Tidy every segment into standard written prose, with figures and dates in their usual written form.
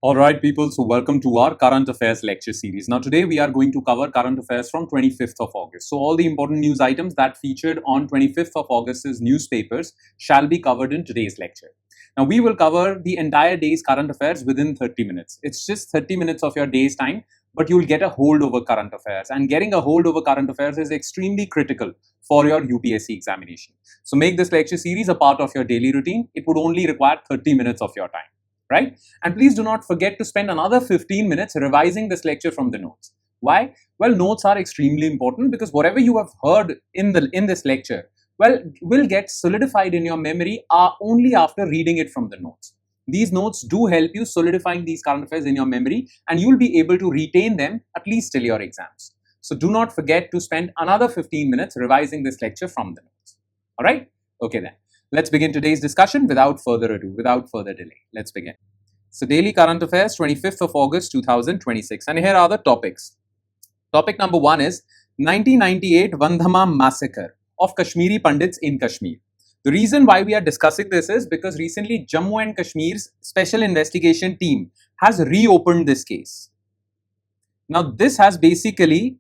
Alright people, so welcome to our current affairs lecture series. Now today we are going to cover current affairs from 25th of August. So all the important news items that featured on 25th of August's newspapers shall be covered in today's lecture. Now we will cover the entire day's current affairs within 30 minutes. It's just 30 minutes of your day's time, but you'll get a hold over current affairs, and getting a hold over current affairs is extremely critical for your UPSC examination. So make this lecture series a part of your daily routine. It would only require 30 minutes of your time. Right? And please do not forget to spend another 15 minutes revising this lecture from the notes. Why? Well, notes are extremely important because whatever you have heard in this lecture, well, will get solidified in your memory only after reading it from the notes. These notes do help you solidifying these current affairs in your memory, and you will be able to retain them at least till your exams. So do not forget to spend another 15 minutes revising this lecture from the notes. All right? Okay then. Let's begin today's discussion without further ado, without further delay. Let's begin. So, Daily Current Affairs, 25th of August 2026. And here are the topics. Topic number 1 is 1998 Wandhama Massacre of Kashmiri Pandits in Kashmir. The reason why we are discussing this is because recently Jammu and Kashmir's Special Investigation Team has reopened this case. Now, this has basically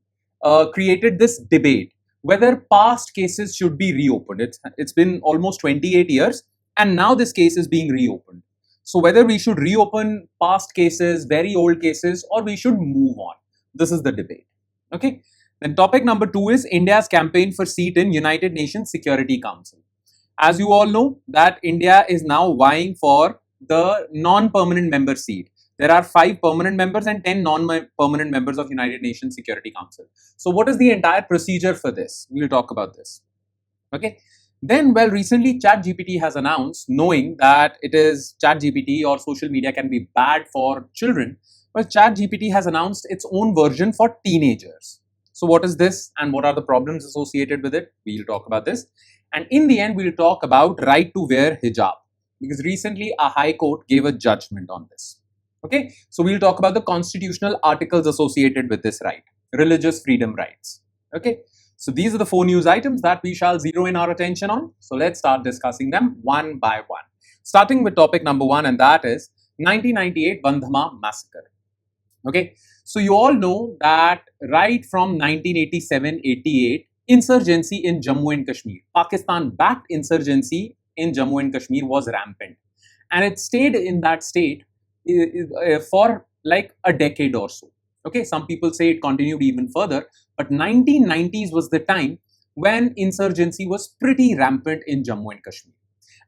created this debate whether past cases should be reopened. It's been almost 28 years and now this case is being reopened. So whether we should reopen past cases, very old cases, or we should move on. This is the debate. Okay. Then topic number 2 is India's campaign for seat in United Nations Security Council. As you all know that India is now vying for the non-permanent member seat. There are 5 permanent members and 10 non-permanent members of United Nations Security Council. So what is the entire procedure for this? We'll talk about this. Okay. Then, well, recently ChatGPT has announced, knowing that it is ChatGPT or social media can be bad for children, well, ChatGPT has announced its own version for teenagers. So what is this and what are the problems associated with it? We'll talk about this. And in the end, we'll talk about right to wear hijab, because recently a high court gave a judgment on this. Okay, so we'll talk about the constitutional articles associated with this right, religious freedom rights. Okay, so these are the 4 news items that we shall zero in our attention on. So let's start discussing them one by one. Starting with topic number 1, and that is 1998 Wandhama Massacre. Okay, so you all know that right from 1987-88, insurgency in Jammu and Kashmir, Pakistan-backed insurgency in Jammu and Kashmir was rampant. And it stayed in that state for like a decade or so. Okay, some people say it continued even further, but 1990s was the time when insurgency was pretty rampant in Jammu and Kashmir.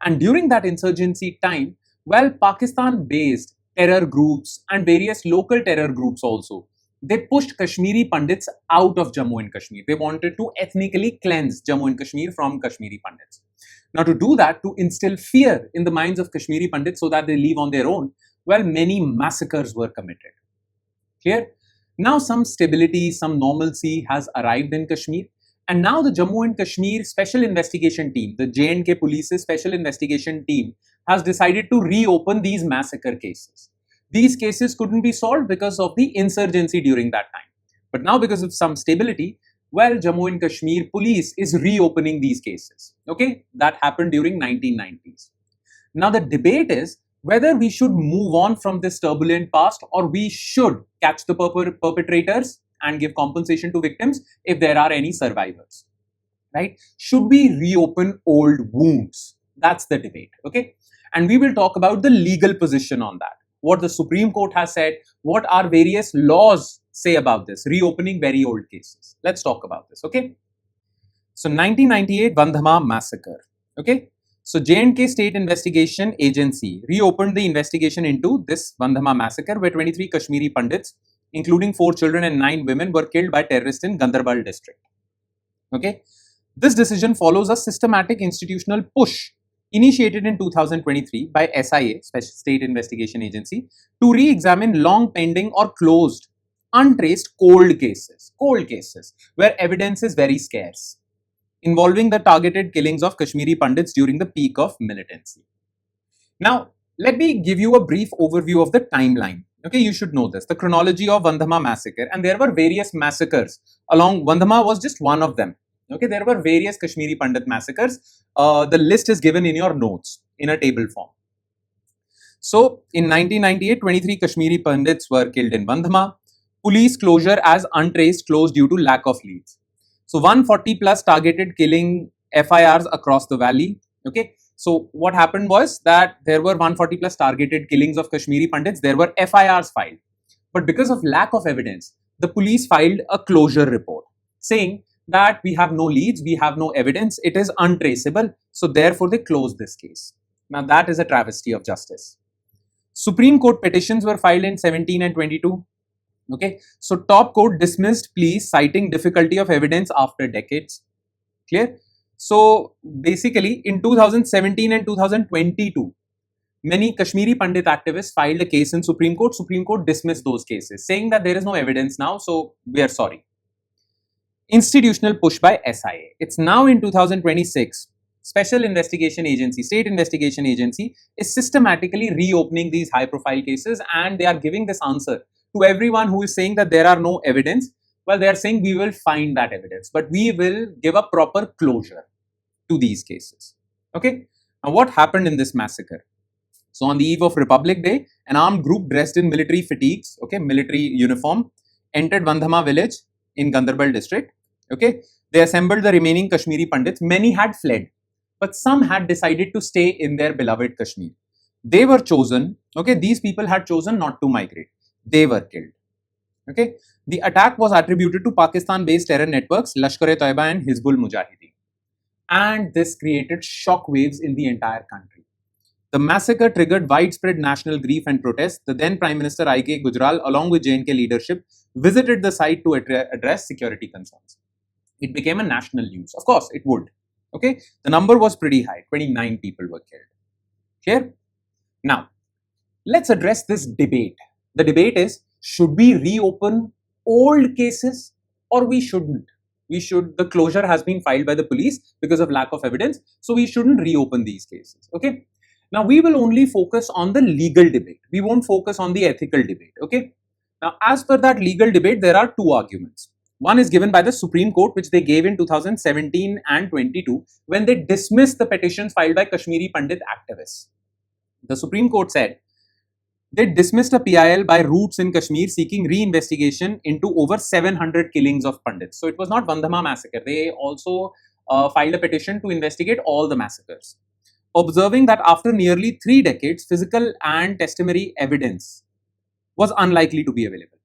And during that insurgency time, well, Pakistan-based terror groups and various local terror groups also, they pushed Kashmiri Pandits out of Jammu and Kashmir. They wanted to ethnically cleanse Jammu and Kashmir from Kashmiri Pandits. Now, to do that, to instill fear in the minds of Kashmiri Pandits so that they leave on their own, well, many massacres were committed. Clear? Now some stability, some normalcy has arrived in Kashmir, and now the Jammu and Kashmir Special Investigation Team, the J&K Police's Special Investigation Team, has decided to reopen these massacre cases. These cases couldn't be solved because of the insurgency during that time. But now because of some stability, well, Jammu and Kashmir Police is reopening these cases. Okay, that happened during 1990s. Now the debate is whether we should move on from this turbulent past or we should catch the perpetrators and give compensation to victims if there are any survivors, right? Should we reopen old wounds? That's the debate, okay? And we will talk about the legal position on that, what the Supreme Court has said, what our various laws say about this, reopening very old cases. Let's talk about this, okay? So 1998 Wandhama Massacre, okay? So J&K State Investigation Agency reopened the investigation into this Wandhama massacre where 23 Kashmiri Pandits, including 4 children and 9 women, were killed by terrorists in Gandarbal district. Okay, this decision follows a systematic institutional push initiated in 2023 by SIA, Special State Investigation Agency, to re-examine long pending or closed, untraced cold cases where evidence is very scarce, involving the targeted killings of Kashmiri Pandits during the peak of militancy. Now, let me give you a brief overview of the timeline. Okay, you should know this, the chronology of Wandhama Massacre, and there were various massacres along. Wandhama was just one of them. Okay, there were various Kashmiri Pandit massacres. The list is given in your notes in a table form. So in 1998, 23 Kashmiri Pandits were killed in Wandhama. Police closure as untraced closed due to lack of leads. So 140 plus targeted killing FIRs across the valley. Okay. So what happened was that there were 140 plus targeted killings of Kashmiri Pandits. There were FIRs filed. But because of lack of evidence, the police filed a closure report saying that we have no leads, we have no evidence, it is untraceable. So therefore they closed this case. Now that is a travesty of justice. Supreme Court petitions were filed in 17 and 22. Okay, so top court dismissed pleas citing difficulty of evidence after decades. Clear? So basically in 2017 and 2022, many Kashmiri Pandit activists filed a case in Supreme Court. Supreme Court dismissed those cases, saying that there is no evidence now, so we are sorry. Institutional push by SIA. It's now in 2026. Special Investigation Agency, State Investigation Agency is systematically reopening these high-profile cases, and they are giving this answer to everyone who is saying that there are no evidence. Well, they are saying we will find that evidence, but we will give a proper closure to these cases. Okay. Now, what happened in this massacre? So, on the eve of Republic Day, an armed group dressed in military fatigues, okay, military uniform, entered Wandhama village in Gandarbal district. Okay, they assembled the remaining Kashmiri Pandits. Many had fled, but some had decided to stay in their beloved Kashmir. They were chosen. Okay, these people had chosen not to migrate. They were killed. Okay, the attack was attributed to Pakistan-based terror networks Lashkar-e-Taiba and Hizbul Mujahideen, and this created shockwaves in the entire country. The massacre triggered widespread national grief and protest. The then Prime Minister I.K. Gujral, along with J&K leadership, visited the site to address security concerns. It became a national news. Of course, it would. Okay, the number was pretty high. 29 people were killed. Clear? Now, let's address this debate. The debate is, should we reopen old cases or we shouldn't? The closure has been filed by the police because of lack of evidence, so we shouldn't reopen these cases. Okay. Now, we will only focus on the legal debate. We won't focus on the ethical debate. Okay. Now, as per that legal debate, there are two arguments. One is given by the Supreme Court, which they gave in 2017 and 22 when they dismissed the petitions filed by Kashmiri Pandit activists. The Supreme Court said they dismissed a PIL by Roots in Kashmir seeking re-investigation into over 700 killings of Pandits. So it was not Wandhama Massacre. They also filed a petition to investigate all the massacres, observing that after nearly 3 decades, physical and testimony evidence was unlikely to be available.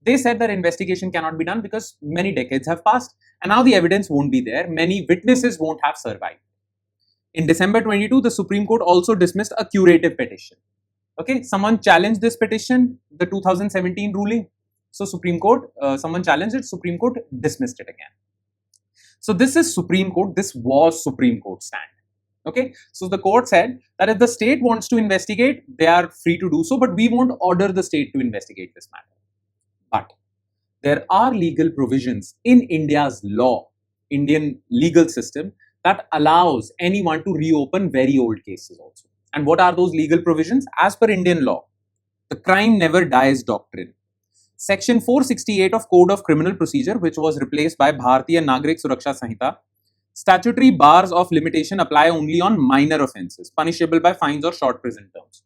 They said that investigation cannot be done because many decades have passed and now the evidence won't be there. Many witnesses won't have survived. In December 22, the Supreme Court also dismissed a curative petition. Okay, someone challenged this petition, the 2017 ruling. So Supreme Court, someone challenged it, Supreme Court dismissed it again. So this is Supreme Court, this was Supreme Court stand. Okay, so the court said that if the state wants to investigate, they are free to do so, but we won't order the state to investigate this matter. But there are legal provisions in India's law, Indian legal system, that allows anyone to reopen very old cases also. And what are those legal provisions? As per Indian law, the crime never dies doctrine. Section 468 of Code of Criminal Procedure, which was replaced by Bharatiya Nagrik Suraksha Sanhita, statutory bars of limitation apply only on minor offences, punishable by fines or short prison terms.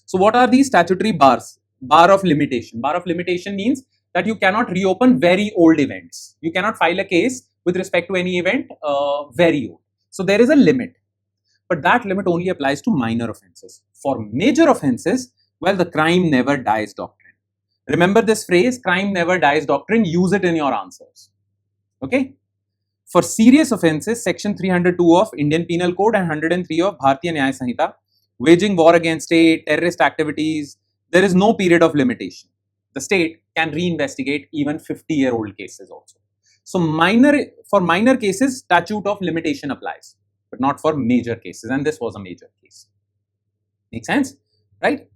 So what are these statutory bars? Bar of limitation. Bar of limitation means that you cannot reopen very old events. You cannot file a case with respect to any event very old. So there is a limit. But that limit only applies to minor offences. For major offences, well, the crime never dies doctrine. Remember this phrase, crime never dies doctrine, use it in your answers. Okay? For serious offences, section 302 of Indian Penal Code and 103 of Bharatiya Nyaya Sanhita, waging war against state, terrorist activities, there is no period of limitation. The state can reinvestigate even 50-year-old cases also. So for minor cases, statute of limitation applies, but not for major cases. And this was a major case. Make sense? Right?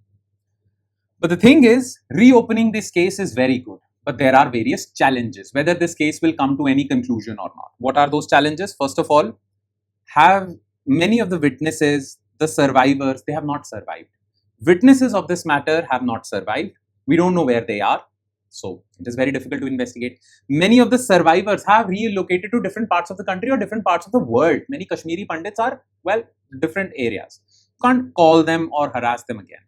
But the thing is, reopening this case is very good. But there are various challenges, whether this case will come to any conclusion or not. What are those challenges? First of all, have many of the witnesses, the survivors, they have not survived. Witnesses of this matter have not survived. We don't know where they are. So it is very difficult to investigate. Many of the survivors have relocated to different parts of the country or different parts of the world. Many Kashmiri Pandits are, well, different areas. can't call them or harass them again.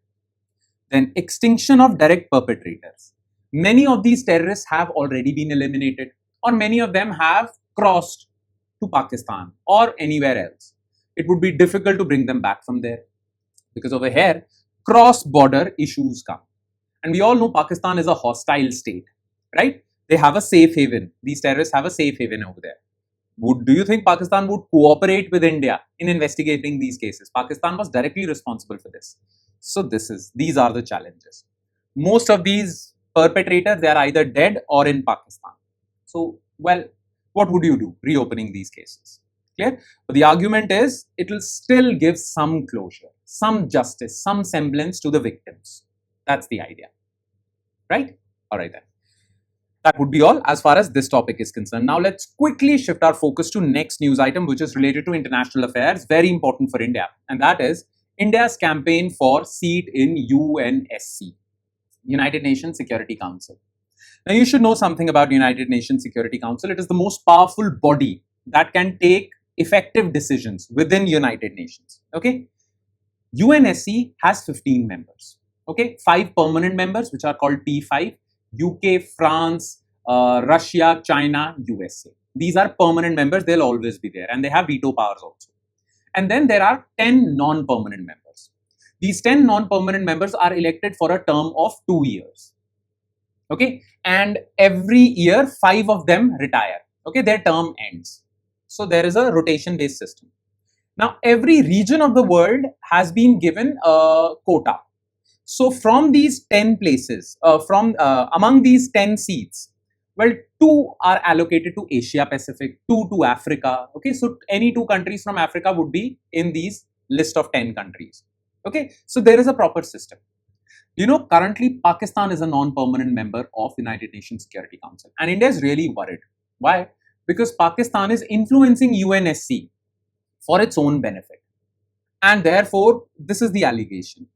Then extinction of direct perpetrators. Many of these terrorists have already been eliminated, or many of them have crossed to Pakistan or anywhere else. It would be difficult to bring them back from there, because over here, cross-border issues come. And we all know Pakistan is a hostile state, right? They have a safe haven. These terrorists have a safe haven over there. Do you think Pakistan would cooperate with India in investigating these cases? Pakistan was directly responsible for this. So these are the challenges. Most of these perpetrators, they are either dead or in Pakistan. So, well, what would you do reopening these cases? Clear? But the argument is it will still give some closure, some justice, some semblance to the victims. That's the idea, right? All right then. That would be all as far as this topic is concerned. Now let's quickly shift our focus to next news item, which is related to international affairs, very important for India, and that is India's campaign for seat in UNSC, United Nations Security Council. Now you should know something about United Nations Security Council. It is the most powerful body that can take effective decisions within United Nations. Okay, UNSC has 15 members. Okay, 5 permanent members, which are called P5. UK, France, Russia, China, USA. These are permanent members. They'll always be there, and they have veto powers also. And then there are 10 non-permanent members. These 10 non-permanent members are elected for a term of 2 years. Okay, and every year 5 of them retire. Okay, their term ends. So there is a rotation-based system. Now every region of the world has been given a quota. So from these 10 places, among these 10 seats, well, 2 are allocated to Asia Pacific, 2 to Africa. Okay, so any 2 countries from Africa would be in these list of 10 countries. Okay, so there is a proper system. You know, currently Pakistan is a non-permanent member of United Nations Security Council, and India is really worried. Why? Because Pakistan is influencing UNSC for its own benefit, and therefore this is the allegation.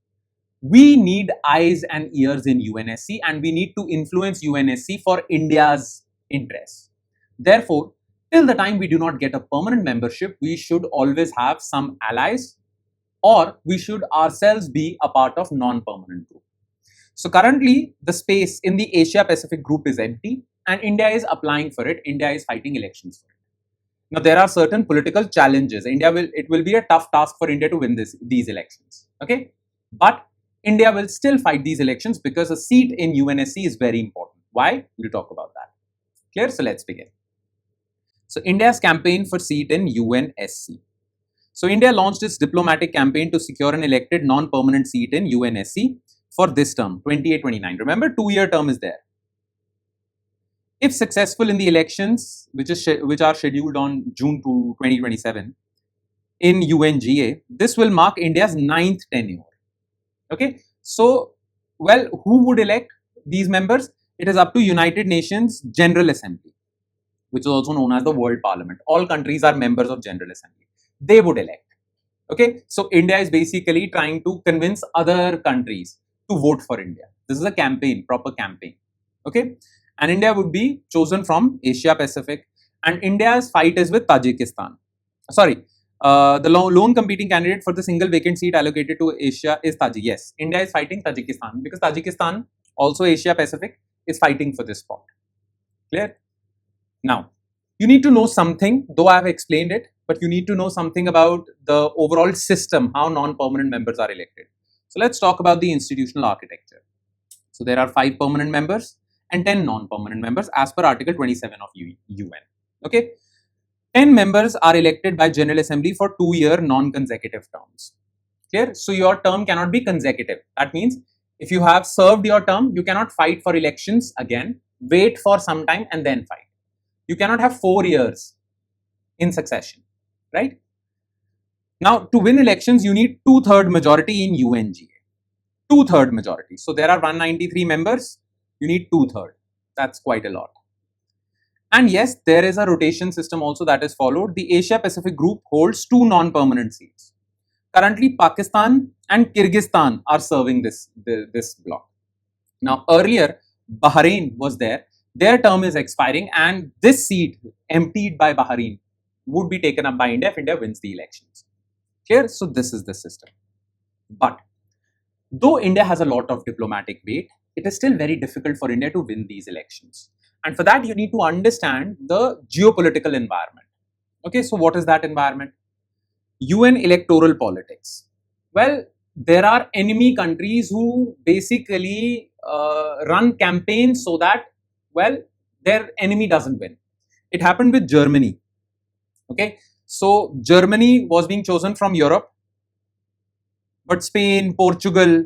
We need eyes and ears in UNSC, and we need to influence UNSC for India's interests. Therefore, till the time we do not get a permanent membership, we should always have some allies, or we should ourselves be a part of non-permanent group. So currently, the space in the Asia Pacific group is empty, and India is applying for it. India is fighting elections for it. Now, there are certain political challenges. It will be a tough task for India to win these elections. Okay, but India will still fight these elections because a seat in UNSC is very important. Why? We'll talk about that. Clear? So let's begin. So India's campaign for seat in UNSC. So India launched its diplomatic campaign to secure an elected non-permanent seat in UNSC for this term, 28-29. Remember, 2-year term is there. If successful in the elections, which are scheduled on June 2027 in UNGA, this will mark India's 9th tenure. Okay, so, well, who would elect these members? It is up to United Nations General Assembly, which is also known as the World Parliament. All countries are members of General Assembly. They would elect. Okay, so India is basically trying to convince other countries to vote for India. This is a campaign, proper campaign. Okay, and India would be chosen from Asia Pacific, and India's fight is with Tajikistan. Sorry. The lone competing candidate for the single vacant seat allocated to Asia is Tajik. Yes, India is fighting Tajikistan because Tajikistan, also Asia Pacific, is fighting for this spot. Clear? Now, you need to know something, though I have explained it, but you need to know something about the overall system, how non-permanent members are elected. So let's talk about the institutional architecture. So there are 5 permanent members and 10 non-permanent members as per Article 27 of UN. Okay. 10 members are elected by General Assembly for 2-year non-consecutive terms. Clear? So your term cannot be consecutive. That means if you have served your term, you cannot fight for elections again, wait for some time and then fight. You cannot have 4 years in succession, right? Now, to win elections, you need 2/3 majority in UNGA. 2/3 majority. So there are 193 members. You need 2/3. That's quite a lot. And yes, there is a rotation system also that is followed. The Asia Pacific group holds 2 non-permanent seats. Currently, Pakistan and Kyrgyzstan are serving this block. Now, earlier, Bahrain was there. Their term is expiring, and this seat emptied by Bahrain would be taken up by India if India wins the elections. Clear? So this is the system. But though India has a lot of diplomatic weight, it is still very difficult for India to win these elections. And for that, you need to understand the geopolitical environment. Okay, so what is that environment? UN electoral politics. Well, there are enemy countries who basically run campaigns so that, well, their enemy doesn't win. It happened with Germany. Okay, so Germany was being chosen from Europe, but Spain, Portugal,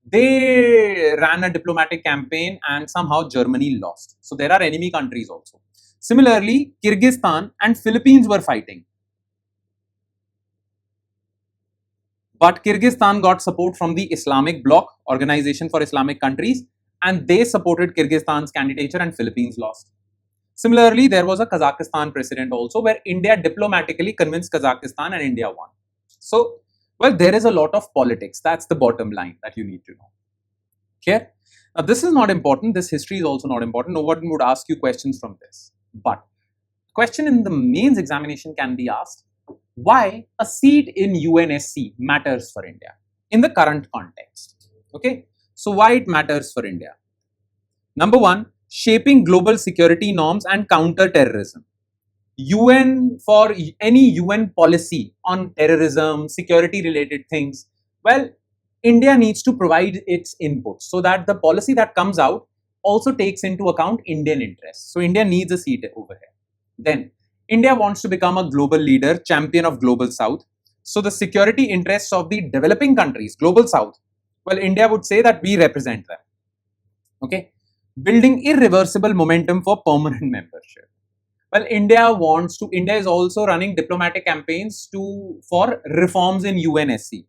they ran a diplomatic campaign and somehow Germany lost. So there are enemy countries also. Similarly, Kyrgyzstan and Philippines were fighting. But Kyrgyzstan got support from the Islamic Bloc, Organization for Islamic Countries, and they supported Kyrgyzstan's candidature and Philippines lost. Similarly, there was a Kazakhstan precedent also where India diplomatically convinced Kazakhstan and India won. So, well, there is a lot of politics. That's the bottom line that you need to know. Clear? Now, this is not important. This history is also not important. No one would ask you questions from this. But question in the mains examination can be asked, why a seat in UNSC matters for India in the current context. Okay, so why it matters for India? Number one, shaping global security norms and counter-terrorism. UN, for any UN policy on terrorism, security related things, well, India needs to provide its input so that the policy that comes out also takes into account Indian interests. So India needs a seat over here. Then India wants to become a global leader, champion of global south. So the security interests of the developing countries, global south, well, India would say that we represent them. Okay, building irreversible momentum for permanent membership. Well, India is also running diplomatic campaigns for reforms in UNSC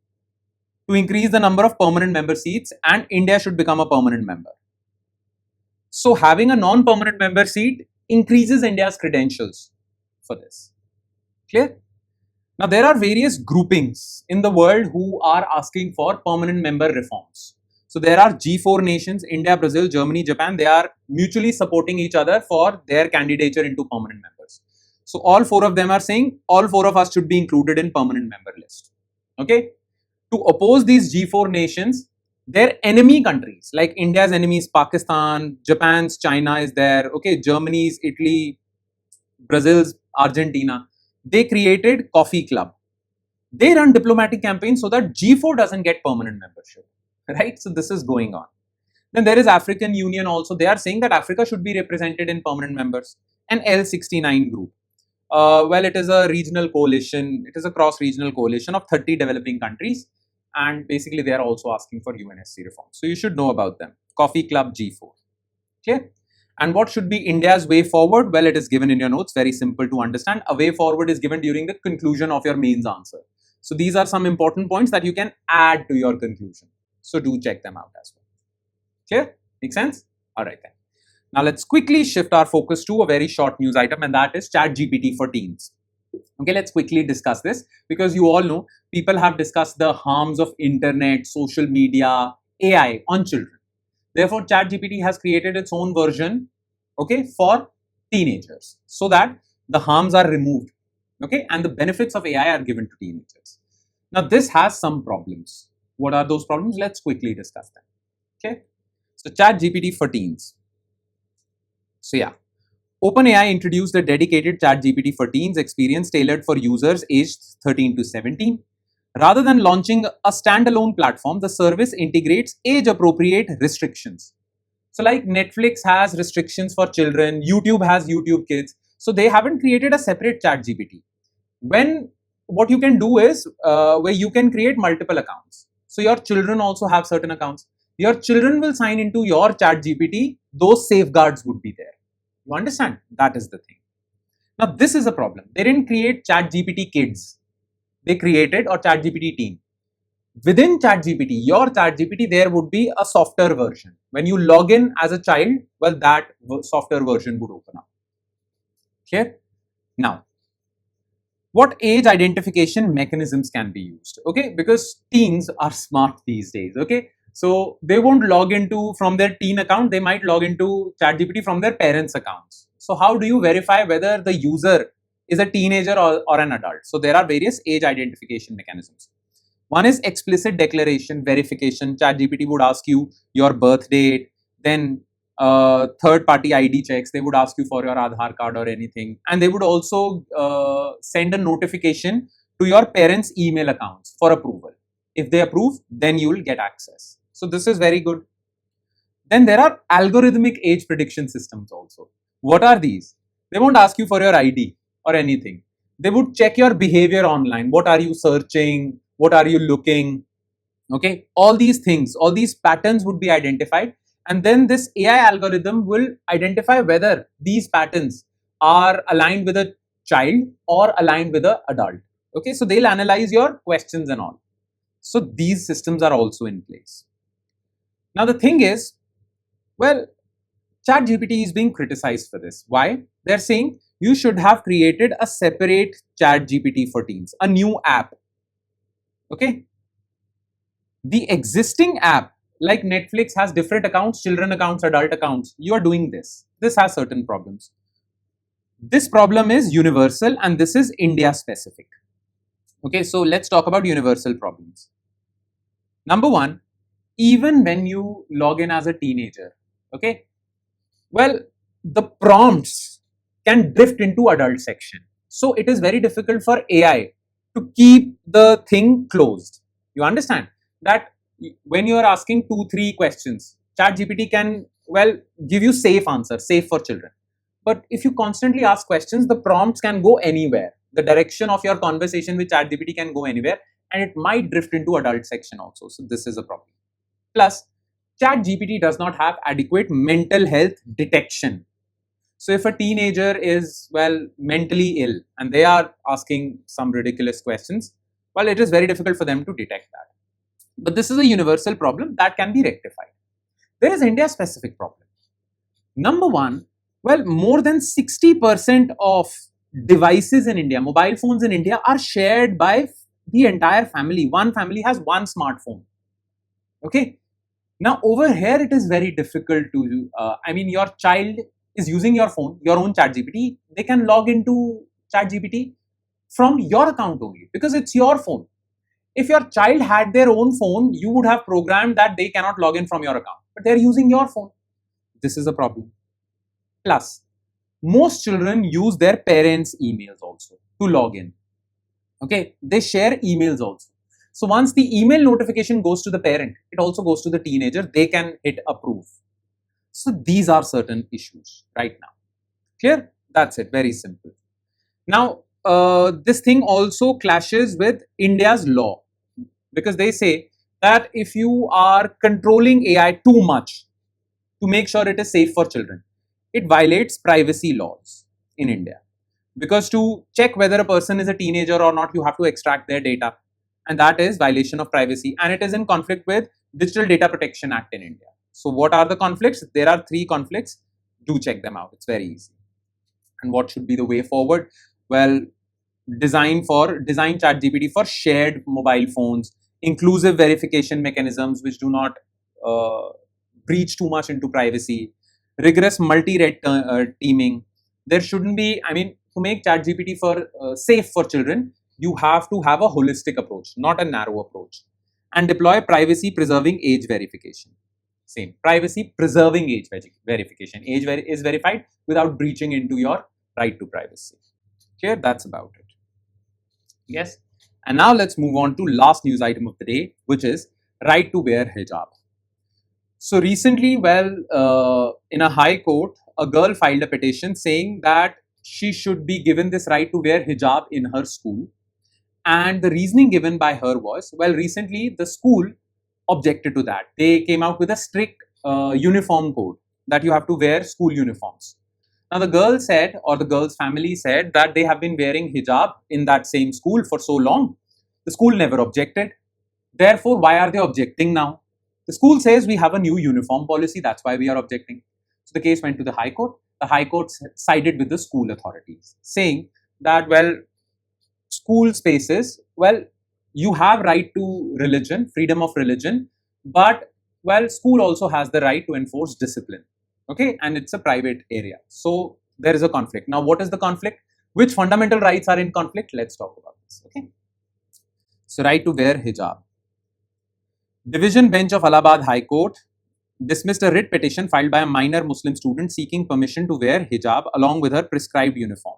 to increase the number of permanent member seats, and India should become a permanent member. So having a non-permanent member seat increases India's credentials for this. Clear? Now, there are various groupings in the world who are asking for permanent member reforms. So there are G4 nations, India, Brazil, Germany, Japan. They are mutually supporting each other for their candidature into permanent members. So all four of them are saying all four of us should be included in permanent member list. Okay. To oppose these G4 nations, their enemy countries like India's enemies, Pakistan, Japan's China is there. Okay. Germany's Italy, Brazil's Argentina. They created Coffee Club. They run diplomatic campaigns so that G4 doesn't get permanent membership. Right? So this is going on. Then there is African Union also. They are saying that Africa should be represented in permanent members. And L69 group. Well, it is a regional coalition. It is a cross-regional coalition of 30 developing countries. And basically, they are also asking for UNSC reform. So you should know about them. Coffee Club G4. Okay? And what should be India's way forward? Well, it is given in your notes. Very simple to understand. A way forward is given during the conclusion of your mains answer. So these are some important points that you can add to your conclusion. So do check them out as well. Clear? Make sense? All right then. Now let's quickly shift our focus to a very short news item, and that is ChatGPT for teens. Okay, let's quickly discuss this because you all know people have discussed the harms of internet, social media, AI on children. Therefore, ChatGPT has created its own version, okay, for teenagers so that the harms are removed, okay, and the benefits of AI are given to teenagers. Now, this has some problems. What are those problems? Let's quickly discuss them. Okay. So ChatGPT for teens. So yeah, OpenAI introduced a dedicated ChatGPT for teens experience tailored for users aged 13 to 17. Rather than launching a standalone platform, the service integrates age-appropriate restrictions. So like Netflix has restrictions for children, YouTube has YouTube Kids. So they haven't created a separate ChatGPT. What you can do is where you can create multiple accounts. So your children also have certain accounts. Your children will sign into your ChatGPT. Those safeguards would be there. You understand? That is the thing. Now, this is a problem. They didn't create ChatGPT Kids. They created or ChatGPT Teen. Within ChatGPT, your ChatGPT, there would be a softer version. When you log in as a child, well, that softer version would open up. Clear? Now, what age identification mechanisms can be used? Okay, because teens are smart these days. Okay, so they won't log into from their teen account. They might log into ChatGPT from their parents' accounts. So how do you verify whether the user is a teenager or an adult? So there are various age identification mechanisms. One is explicit declaration, verification. ChatGPT would ask you your birth date, then third-party ID checks. They would ask you for your Aadhaar card or anything, and they would also send a notification to your parents' email accounts for approval. If they approve, then you will get access. So this is very good. Then there are algorithmic age prediction systems also. What are these? They won't ask you for your ID or anything. They would check your behavior online. What are you searching? What are you looking? Okay, all these things, all these patterns would be identified, and then this AI algorithm will identify whether these patterns are aligned with a child or aligned with an adult. Okay, so they'll analyze your questions and all. So these systems are also in place. Now the thing is, well, ChatGPT is being criticized for this. Why? They're saying you should have created a separate ChatGPT for teens, a new app. Okay. The existing app, like Netflix, has different accounts, children accounts, adult accounts. You are doing this. This has certain problems. This problem is universal and this is India specific. Okay, so let's talk about universal problems. Number one, even when you log in as a teenager, okay, well, the prompts can drift into adult section. So it is very difficult for AI to keep the thing closed. You understand that when you are asking 2-3 questions, ChatGPT can, well, give you safe answers, safe for children. But if you constantly ask questions, the prompts can go anywhere. The direction of your conversation with ChatGPT can go anywhere, and it might drift into adult section also. So this is a problem. Plus, ChatGPT does not have adequate mental health detection. So if a teenager is, well, mentally ill and they are asking some ridiculous questions, well, it is very difficult for them to detect that. But this is a universal problem that can be rectified. There is India specific problem. Number one, well, more than 60% of devices in India, mobile phones in India, are shared by the entire family. One family has one smartphone. Okay. Now over here, it is very difficult to, your child is using your phone, your own ChatGPT. They can log into ChatGPT from your account only because it's your phone. If your child had their own phone, you would have programmed that they cannot log in from your account, but they're using your phone. This is a problem. Plus, most children use their parents' emails also to log in. Okay, they share emails also. So once the email notification goes to the parent, it also goes to the teenager. They can hit approve. So these are certain issues right now. Clear? That's it. Very simple. Now, this thing also clashes with India's law because they say that if you are controlling AI too much to make sure it is safe for children, it violates privacy laws in India. Because to check whether a person is a teenager or not, you have to extract their data. And that is violation of privacy. And it is in conflict with Digital Data Protection Act in India. So what are the conflicts? There are 3 conflicts. Do check them out. It's very easy. And what should be the way forward? Well, design ChatGPT for shared mobile phones, inclusive verification mechanisms which do not breach too much into privacy, rigorous multi-red teaming. There shouldn't be, to make ChatGPT for safe for children, you have to have a holistic approach, not a narrow approach, and deploy privacy preserving age verification. Same, privacy preserving age verification. Age is verified without breaching into your right to privacy. Here, that's about it. Yes. And now let's move on to last news item of the day, which is right to wear hijab. So recently, in a high court, a girl filed a petition saying that she should be given this right to wear hijab in her school. And the reasoning given by her was, well, recently the school objected to that. They came out with a strict uniform code that you have to wear school uniforms. Now the girl said, or the girl's family said, that they have been wearing hijab in that same school for so long. The school never objected. Therefore, why are they objecting now? The school says we have a new uniform policy, that's why we are objecting. So the case went to the High Court. The High Court sided with the school authorities, saying that, well, school spaces, well, you have right to religion, freedom of religion, but, well, school also has the right to enforce discipline. Okay, and it's a private area. So there is a conflict. Now, what is the conflict? Which fundamental rights are in conflict? Let's talk about this. Okay. So right to wear hijab. Division bench of Allahabad High Court dismissed a writ petition filed by a minor Muslim student seeking permission to wear hijab along with her prescribed uniform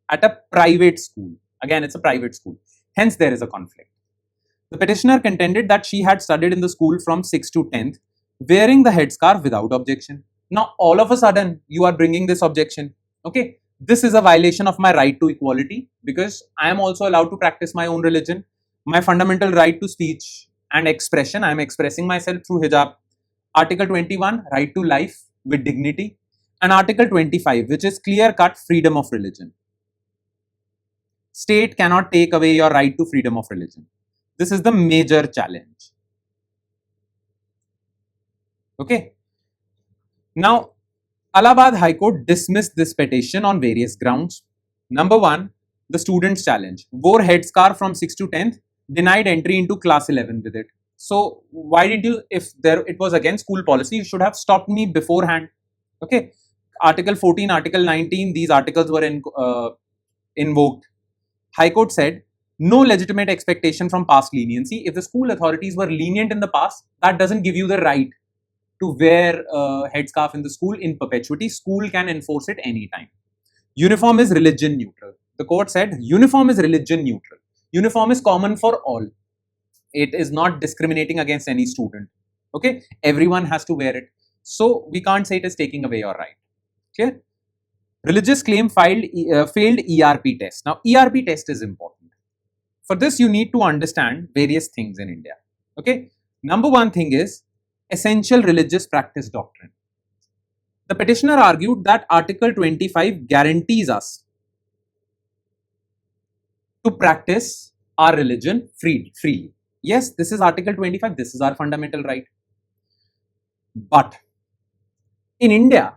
at a private school. Again, it's a private school. Hence, there is a conflict. The petitioner contended that she had studied in the school from 6th to 10th, wearing the headscarf without objection. Now, all of a sudden, you are bringing this objection. Okay, this is a violation of my right to equality because I am also allowed to practice my own religion. My fundamental right to speech and expression, I am expressing myself through hijab. Article 21, right to life with dignity. And Article 25, which is clear-cut freedom of religion. State cannot take away your right to freedom of religion. This is the major challenge. Okay. Now, Allahabad High Court dismissed this petition on various grounds. Number one, the student's challenge. Wore headscarf from 6th to 10th, denied entry into class 11 with it. So, why did you, if it was against school policy, you should have stopped me beforehand. Okay. Article 14, Article 19, these articles were invoked. High Court said, no legitimate expectation from past leniency. If the school authorities were lenient in the past, that doesn't give you the right to wear a headscarf in the school in perpetuity. School can enforce it anytime. Uniform is religion neutral. The court said uniform is religion neutral. Uniform is common for all. It is not discriminating against any student. Okay, everyone has to wear it. So we can't say it is taking away your right. Clear? Religious claim failed ERP test. Now, ERP test is important. For this, you need to understand various things in India. Okay. Number one thing is essential religious practice doctrine. The petitioner argued that Article 25 guarantees us to practice our religion freely. Yes, this is Article 25. This is our fundamental right. But in India,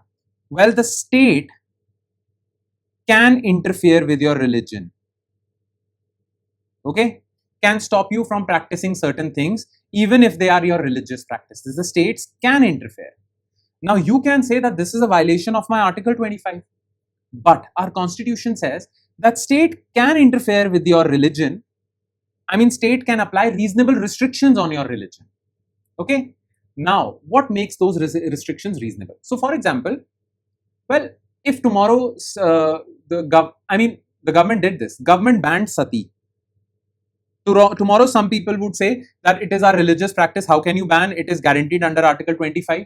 well, the state can interfere with your religion. Okay, can stop you from practicing certain things, even if they are your religious practices. The states can interfere. Now, you can say that this is a violation of my Article 25. But our constitution says that state can interfere with your religion. I mean, state can apply reasonable restrictions on your religion. Okay. Now, what makes those restrictions reasonable? So, for example, well, if tomorrow the government did this, government banned sati. Tomorrow, some people would say that it is our religious practice. How can you ban? It is guaranteed under Article 25.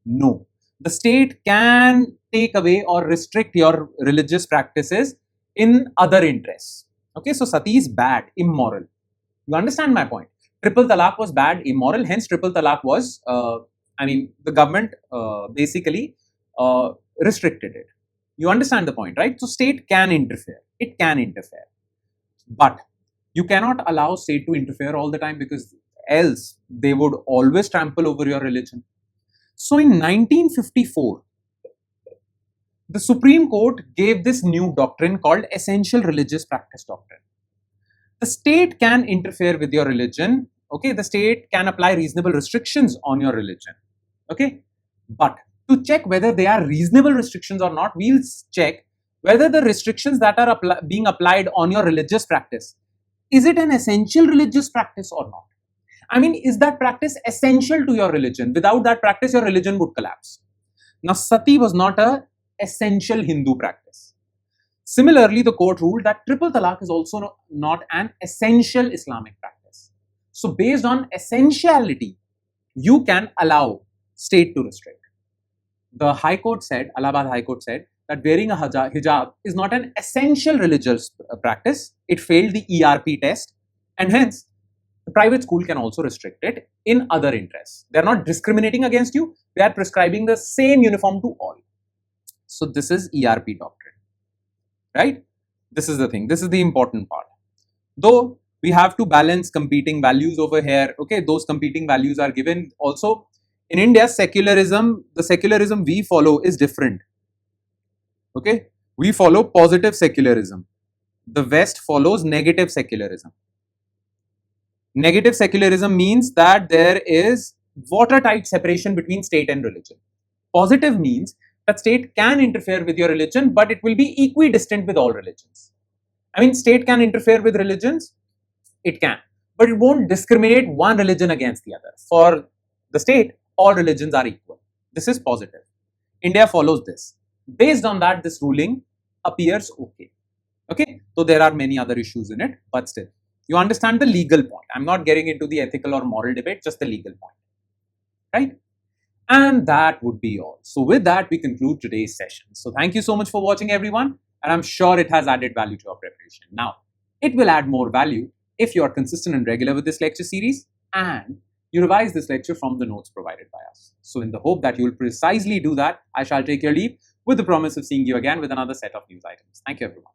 No. The state can take away or restrict your religious practices in other interests. Okay, so sati is bad, immoral. You understand my point? Triple talaq was bad, immoral. Hence, triple talaq was, the government basically restricted it. You understand the point, right? So, state can interfere. It can interfere. But you cannot allow state to interfere all the time because else they would always trample over your religion. So in 1954, the Supreme Court gave this new doctrine called essential religious practice doctrine. The state can interfere with your religion. Okay, the state can apply reasonable restrictions on your religion. Okay, but to check whether they are reasonable restrictions or not, we'll check whether the restrictions that are being applied on your religious practice, is it an essential religious practice or not? I mean, is that practice essential to your religion? Without that practice, your religion would collapse. Now, sati was not an essential Hindu practice. Similarly, the court ruled that triple talaq is also not an essential Islamic practice. So, based on essentiality, you can allow state to restrict. The High Court said, Allahabad High Court said, that wearing a hijab is not an essential religious practice. It failed the ERP test, and hence the private school can also restrict it in other interests. They are not discriminating against you. They are prescribing the same uniform to all. So this is ERP doctrine, right? This is the thing. This is the important part. Though we have to balance competing values over here. Okay, those competing values are given. Also, in India, secularism, the secularism we follow is different. Okay, we follow positive secularism. The West follows negative secularism. Negative secularism means that there is watertight separation between state and religion. Positive means that state can interfere with your religion, but it will be equidistant with all religions. I mean, state can interfere with religions, it can. but it won't discriminate one religion against the other. For the state, all religions are equal. This is positive. India follows this. Based on that, this ruling appears okay. Okay, so there are many other issues in it, but still, you understand the legal point. I'm not getting into the ethical or moral debate, just the legal point, right? And that would be all. So with that, we conclude today's session. So thank you so much for watching, everyone, and I'm sure it has added value to your preparation. Now, it will add more value if you are consistent and regular with this lecture series and you revise this lecture from the notes provided by us. So in the hope that you will precisely do that, I shall take your leave with the promise of seeing you again with another set of news items. Thank you, everyone.